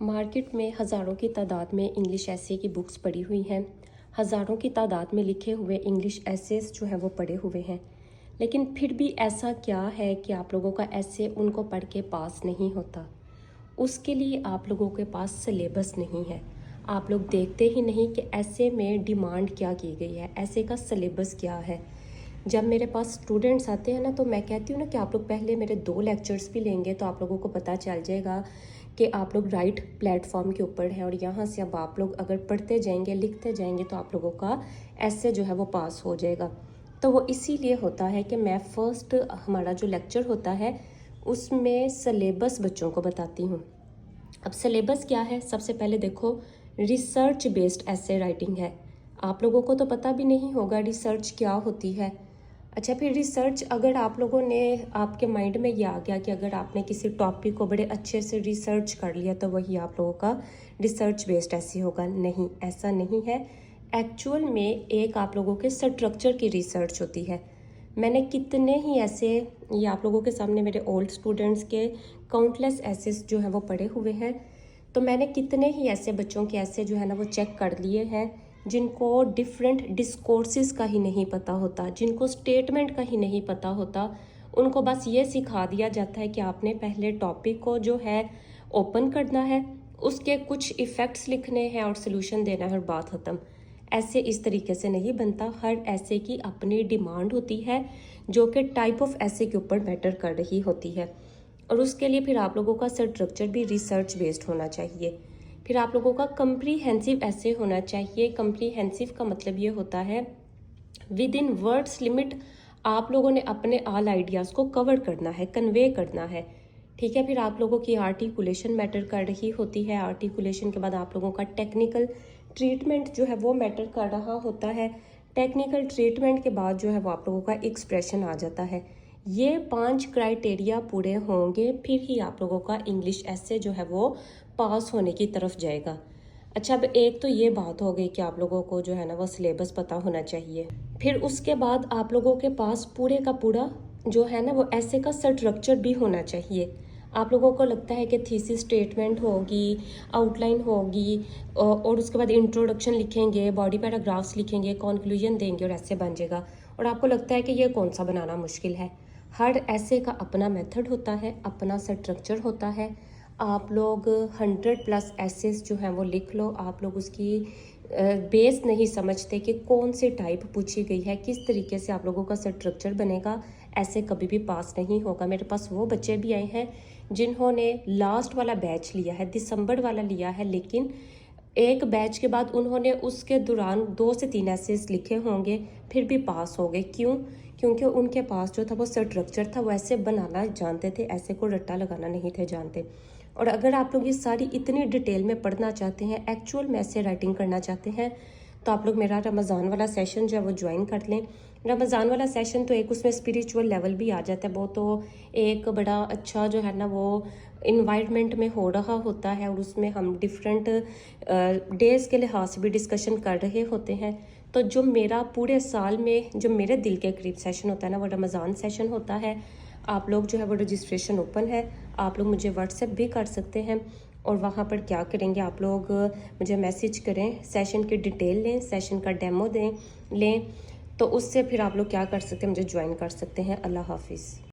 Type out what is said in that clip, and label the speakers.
Speaker 1: Market में हज़ारों की तादाद में इंग्लिश ऐसे की बुक्स पड़ी हुई हैं। हज़ारों की तादाद में लिखे हुए इंग्लिश एसेस जो हैं वो पड़े हुए हैं। लेकिन फिर भी ऐसा क्या है कि आप लोगों का ऐसे उनको पढ़ के पास नहीं होता। उसके लिए आप लोगों के पास सिलेबस नहीं है। आप लोग देखते ही नहीं कि ऐसे में डिमांड क्या की गई है, ऐसे का सिलेबस क्या है। जब मेरे पास स्टूडेंट्स आते हैं ना, तो मैं कहती हूँ ना कि आप लोग पहले मेरे 2 लेक्चर्स भी लेंगे तो आप लोगों को पता चल जाएगा कि आप लोग राइट प्लेटफॉर्म के ऊपर हैं। और यहाँ से अब आप लोग अगर पढ़ते जाएंगे, लिखते जाएंगे तो आप लोगों का ऐसे जो है वो पास हो जाएगा। तो वो इसीलिए होता है कि मैं फ़र्स्ट हमारा जो लेक्चर होता है उसमें सिलेबस बच्चों को बताती हूँ। अब सिलेबस क्या है, सबसे पहले देखो, रिसर्च बेस्ड ऐसे राइटिंग है। आप लोगों को तो पता भी नहीं होगा रिसर्च क्या होती है। अच्छा, फिर रिसर्च अगर आप लोगों ने, आपके माइंड में ये आ गया कि अगर आपने किसी टॉपिक को बड़े अच्छे से रिसर्च कर लिया तो वही आप लोगों का रिसर्च बेस्ड ऐसे होगा। नहीं, ऐसा नहीं है। एक्चुअल में एक आप लोगों के स्ट्रक्चर की रिसर्च होती है। मैंने कितने ही ऐसे, ये आप लोगों के सामने मेरे ओल्ड स्टूडेंट्स के काउंटलेस एसेस जो हैं वो पड़े हुए हैं। तो मैंने कितने ही ऐसे बच्चों के ऐसे जो है ना वो चेक कर लिए हैं जिनको डिफरेंट डिस्कोर्सेस का ही नहीं पता होता, जिनको स्टेटमेंट का ही नहीं पता होता। उनको बस ये सिखा दिया जाता है कि आपने पहले टॉपिक को जो है ओपन करना है, उसके कुछ इफ़ेक्ट्स लिखने हैं और सोल्यूशन देना है और बात ख़त्म। ऐसे इस तरीके से नहीं बनता। हर ऐसे की अपनी डिमांड होती है जो कि टाइप ऑफ ऐसे के ऊपर मैटर कर रही होती है। और उसके लिए फिर आप लोगों का स्ट्रक्चर भी रिसर्च बेस्ड होना चाहिए। फिर आप लोगों का कम्प्रीहेंसिव ऐसे होना चाहिए। कम्प्रीहेंसिव का मतलब ये होता है विद इन वर्ड्स लिमिट आप लोगों ने अपने ऑल आइडियाज़ को कवर करना है, कन्वे करना है। ठीक है। फिर आप लोगों की आर्टिकुलेशन मैटर कर रही होती है। आर्टिकुलेशन के बाद आप लोगों का टेक्निकल ट्रीटमेंट जो है वो मैटर कर रहा होता है। टेक्निकल ट्रीटमेंट के बाद जो है वो आप लोगों का एक्सप्रेशन आ जाता है। ये 5 क्राइटेरिया पूरे होंगे फिर ही आप लोगों का इंग्लिश ऐसे जो है वो पास होने की तरफ जाएगा। अच्छा, अब एक तो ये बात हो गई कि आप लोगों को जो है ना वो सिलेबस पता होना चाहिए। फिर उसके बाद आप लोगों के पास पूरे का पूरा जो है ना वो ऐसे का स्ट्रक्चर भी होना चाहिए। आप लोगों को लगता है कि थीसिस स्टेटमेंट होगी, आउटलाइन होगी और उसके बाद इंट्रोडक्शन लिखेंगे, बॉडी पैराग्राफ्स लिखेंगे, कंक्लूजन देंगे और ऐसे बन जाएगा। और आपको लगता है कि ये कौन सा बनाना मुश्किल है। हर ऐसे का अपना मेथड होता है, अपना स्ट्रक्चर होता है। आप लोग 100+ एसेस जो हैं वो लिख लो। आप लोग उसकी बेस नहीं समझते कि कौन सी टाइप पूछी गई है, किस तरीके से आप लोगों का स्ट्रक्चर बनेगा। ऐसे कभी भी पास नहीं होगा। मेरे पास वो बच्चे भी आए हैं जिन्होंने लास्ट वाला बैच लिया है, दिसंबर वाला लिया है, लेकिन एक बैच के बाद उन्होंने उसके दौरान 2 से 3 एसेस लिखे होंगे, फिर भी पास हो गए। क्यों? क्योंकि उनके पास जो था वो स्ट्रक्चर था, वो ऐसे बनाना जानते थे, ऐसे को रट्टा लगाना नहीं थे जानते। और अगर आप लोग ये सारी इतनी डिटेल में पढ़ना चाहते हैं, एक्चुअल में ऐसे राइटिंग करना चाहते हैं, तो आप लोग मेरा रमज़ान वाला सेशन जो है वो ज्वाइन कर लें। रमज़ान वाला सेशन तो एक उसमें स्पिरिचुअल लेवल भी आ जाता है। वो तो एक बड़ा अच्छा जो है ना वो इन्वायरमेंट में हो रहा होता है और उसमें हम डिफरेंट डेज़ के लिहाज से भी डिस्कशन कर रहे होते हैं। तो जो मेरा पूरे साल में जो मेरे दिल के करीब सेशन होता है ना, वो रमज़ान सेशन होता है। आप लोग जो है वो रजिस्ट्रेशन ओपन है। आप लोग मुझे व्हाट्सएप भी कर सकते हैं। और वहाँ पर क्या करेंगे, आप लोग मुझे मैसेज करें, सेशन की डिटेल लें, सेशन का डेमो लें। तो उससे फिर आप लोग क्या कर सकते हैं, मुझे ज्वाइन कर सकते हैं। अल्लाह हाफिज़।